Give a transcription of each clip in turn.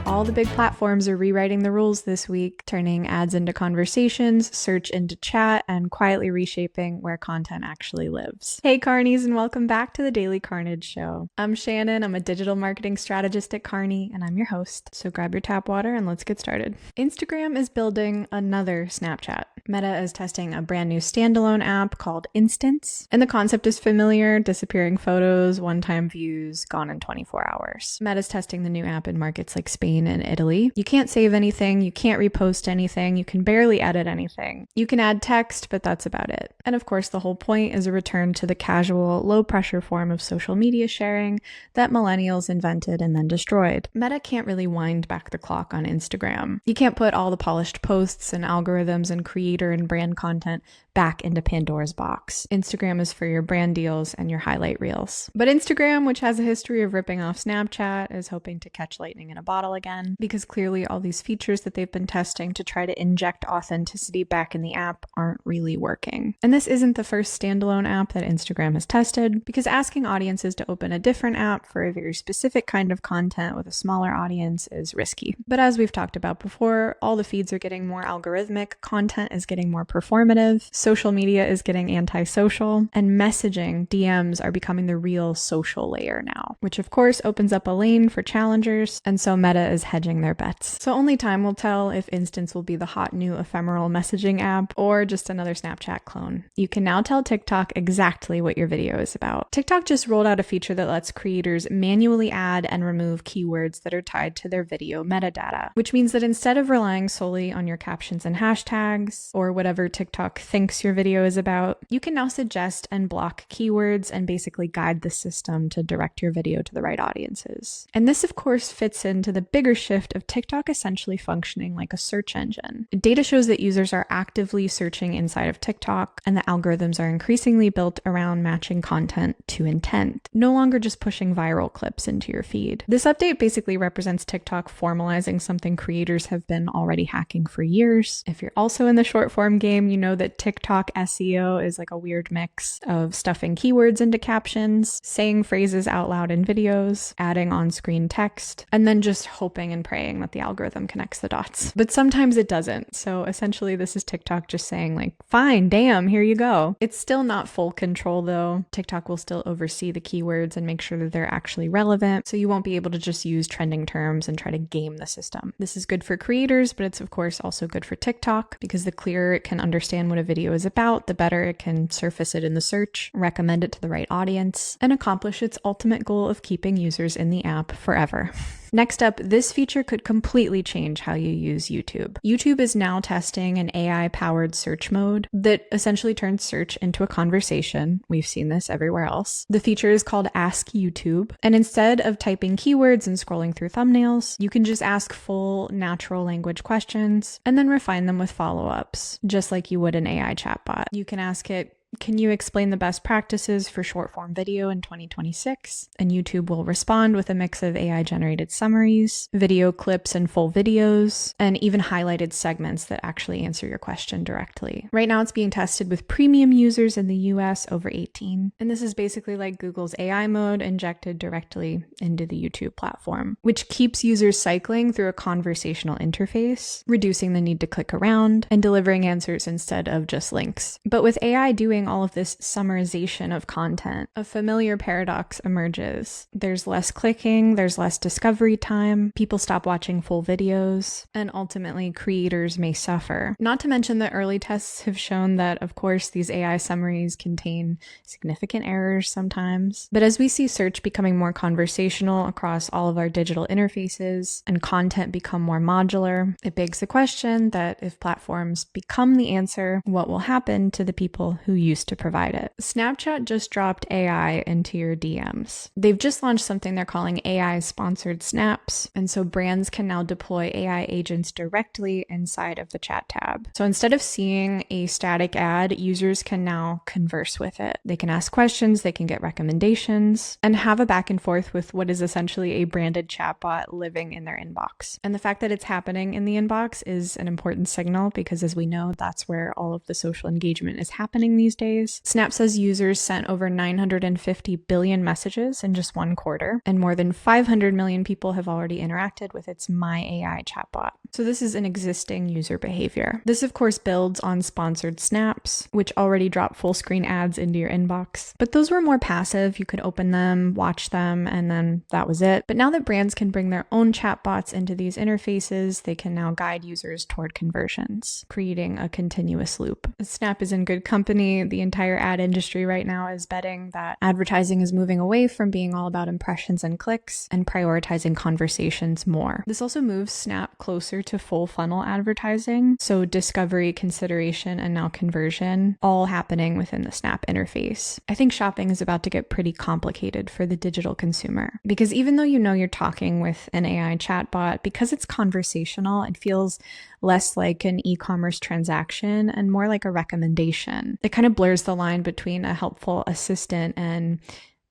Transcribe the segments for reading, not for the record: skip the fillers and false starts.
All the big platforms are rewriting the rules this week, turning ads into conversations, search into chat, and quietly reshaping where content actually lives. Hey Carnies, and welcome back to the Daily Carnage Show. I'm Shannon, I'm a digital marketing strategist at Carney, and I'm your host. So grab your tap water and let's get started. Instagram is building another Snapchat. Meta is testing a brand new standalone app called Instance, and the concept is familiar: disappearing photos, one-time views, gone in 24 hours. Meta's testing the new app in markets like Spain and Italy. You can't save anything, you can't repost anything, you can barely edit anything. You can add text, but that's about it. And of course, the whole point is a return to the casual, low-pressure form of social media sharing that millennials invented and then destroyed. Meta can't really wind back the clock on Instagram. You can't put all the polished posts and algorithms and creator and brand content back into Pandora's box. Instagram is for your brand deals and your highlight reels. But Instagram, which has a history of ripping off Snapchat, is hoping to catch lightning in a bottle again, because clearly all these features that they've been testing to try to inject authenticity back in the app aren't really working. And this isn't the first standalone app that Instagram has tested, because asking audiences to open a different app for a very specific kind of content with a smaller audience is risky. But as we've talked about before, all the feeds are getting more algorithmic, content is getting more performative, social media is getting antisocial, and messaging, DMs, are becoming the real social layer now, which of course opens up a lane for challengers, and so Meta is hedging their bets. So only time will tell if Instance will be the hot new ephemeral messaging app or just another Snapchat clone. You can now tell TikTok exactly what your video is about. TikTok just rolled out a feature that lets creators manually add and remove keywords that are tied to their video metadata, which means that instead of relying solely on your captions and hashtags, or whatever TikTok thinks your video is about, you can now suggest and block keywords and basically guide the system to direct your video to the right audiences. And this, of course, fits into the bigger shift of TikTok essentially functioning like a search engine. Data shows that users are actively searching inside of TikTok, and the algorithms are increasingly built around matching content to intent, no longer just pushing viral clips into your feed. This update basically represents TikTok formalizing something creators have been already hacking for years. If you're also in the short form game, you know that TikTok SEO is like a weird mix of stuffing keywords into captions, saying phrases out loud in videos, adding on-screen text, and then just hoping and praying that the algorithm connects the dots. But sometimes it doesn't. So essentially this is TikTok just saying like, fine, damn, here you go. It's still not full control though. TikTok will still oversee the keywords and make sure that they're actually relevant. So you won't be able to just use trending terms and try to game the system. This is good for creators, but it's of course also good for TikTok, because the clearer it can understand what a video is about, the better it can surface it in the search, recommend it to the right audience, and accomplish its ultimate goal of keeping users in the app forever. Next up, this feature could completely change how you use YouTube. YouTube is now testing an AI-powered search mode that essentially turns search into a conversation. We've seen this everywhere else. The feature is called Ask YouTube, and instead of typing keywords and scrolling through thumbnails, you can just ask full natural language questions and then refine them with follow-ups, just like you would an AI chatbot. You can ask it, can you explain the best practices for short-form video in 2026? And YouTube will respond with a mix of AI-generated summaries, video clips and full videos, and even highlighted segments that actually answer your question directly. Right now, it's being tested with premium users in the US over 18. And this is basically like Google's AI mode injected directly into the YouTube platform, which keeps users cycling through a conversational interface, reducing the need to click around and delivering answers instead of just links. But with AI doing all of this summarization of content, a familiar paradox emerges. There's less clicking, there's less discovery time, people stop watching full videos, and ultimately creators may suffer. Not to mention that early tests have shown that, of course, these AI summaries contain significant errors sometimes. But as we see search becoming more conversational across all of our digital interfaces and content become more modular, it begs the question that if platforms become the answer, what will happen to the people who used to provide it? Snapchat just dropped AI into your DMs. They've just launched something they're calling AI sponsored snaps, and so brands can now deploy AI agents directly inside of the chat tab. So instead of seeing a static ad, users can now converse with it. They can ask questions, they can get recommendations, and have a back and forth with what is essentially a branded chatbot living in their inbox. And the fact that it's happening in the inbox is an important signal, because as we know, that's where all of the social engagement is happening these days. Snap says users sent over 950 billion messages in just one quarter, and more than 500 million people have already interacted with its My AI chatbot. So this is an existing user behavior. This, of course, builds on sponsored snaps, which already drop full screen ads into your inbox. But those were more passive. You could open them, watch them, and then that was it. But now that brands can bring their own chatbots into these interfaces, they can now guide users toward conversions, creating a continuous loop. Snap is in good company. The entire ad industry right now is betting that advertising is moving away from being all about impressions and clicks and prioritizing conversations more. This also moves Snap closer to full funnel advertising. So discovery, consideration, and now conversion, all happening within the Snap interface. I think shopping is about to get pretty complicated for the digital consumer, because even though you know you're talking with an AI chatbot, because it's conversational, it feels less like an e-commerce transaction and more like a recommendation. It kind of blurs the line between a helpful assistant and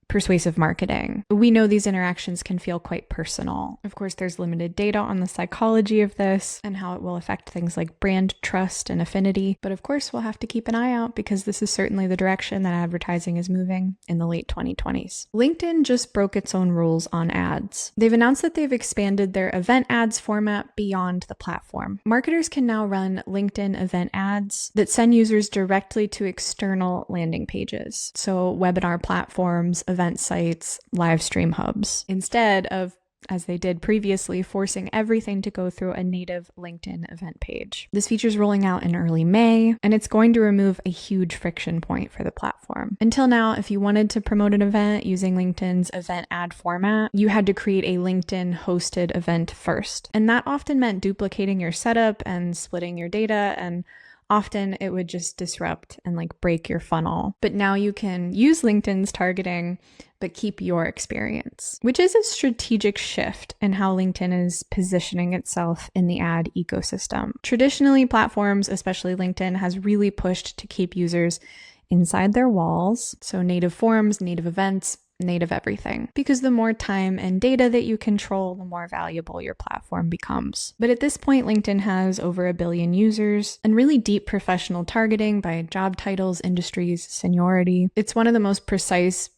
persuasive marketing. We know these interactions can feel quite personal. Of course, there's limited data on the psychology of this and how it will affect things like brand trust and affinity. But of course, we'll have to keep an eye out because this is certainly the direction that advertising is moving in the late 2020s. LinkedIn just broke its own rules on ads. They've announced that they've expanded their event ads format beyond the platform. Marketers can now run LinkedIn event ads that send users directly to external landing pages. So webinar platforms, event sites, live stream hubs, instead of, as they did previously, forcing everything to go through a native LinkedIn event page. This feature is rolling out in early May, and it's going to remove a huge friction point for the platform. Until now, if you wanted to promote an event using LinkedIn's event ad format, you had to create a LinkedIn hosted event first. And that often meant duplicating your setup and splitting your data, and often it would just disrupt and break your funnel. But now you can use LinkedIn's targeting, but keep your experience, which is a strategic shift in how LinkedIn is positioning itself in the ad ecosystem. Traditionally, platforms, especially LinkedIn, has really pushed to keep users inside their walls. So native forums, native events, native everything, because the more time and data that you control, the more valuable your platform becomes. But at this point, LinkedIn has over 1 billion users and really deep professional targeting by job titles, industries, seniority. It's one of the most precise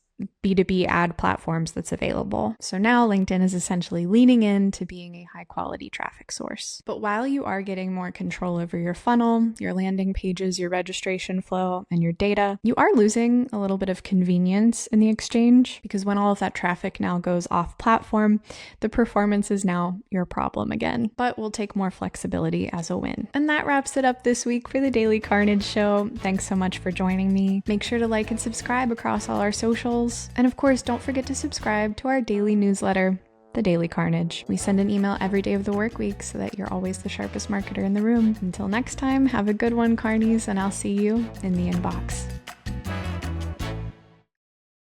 B2B ad platforms that's available. So now LinkedIn is essentially leaning into being a high quality traffic source. But while you are getting more control over your funnel, your landing pages, your registration flow, and your data, you are losing a little bit of convenience in the exchange, because when all of that traffic now goes off platform, the performance is now your problem again. But we'll take more flexibility as a win. And that wraps it up this week for the Daily Carnage Show. Thanks so much for joining me. Make sure to like and subscribe across all our socials. And of course, don't forget to subscribe to our daily newsletter, The Daily Carnage. We send an email every day of the work week so that you're always the sharpest marketer in the room. Until next time, have a good one, Carnies, and I'll see you in the inbox.